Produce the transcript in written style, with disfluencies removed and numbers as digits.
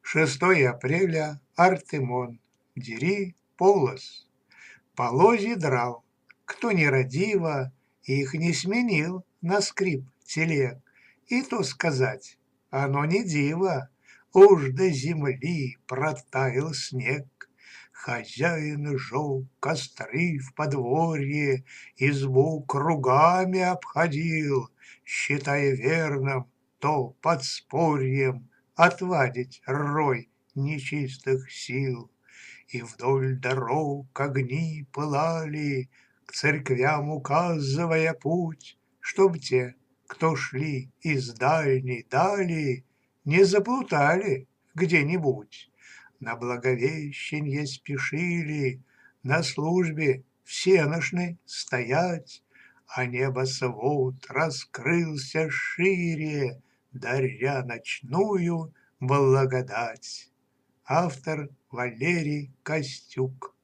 6 апреля, Артемон, дери полос. Полозья драл, кто нерадиво их не сменил на скрип телег. И то сказать, оно не диво, уж до земли протаял снег. Хозяин жег костры в подворье, избу кругами обходил, считая верным то подспорьем отвадить рой нечистых сил. И вдоль дорог огни пылали, к церквям указывая путь, чтоб те, кто шли из дальней дали, не заплутали где-нибудь. На Благовещенье спешили, на службе всеношной стоять, а небосвод раскрылся шире, даря ночную благодать. Автор Валерий Костюк.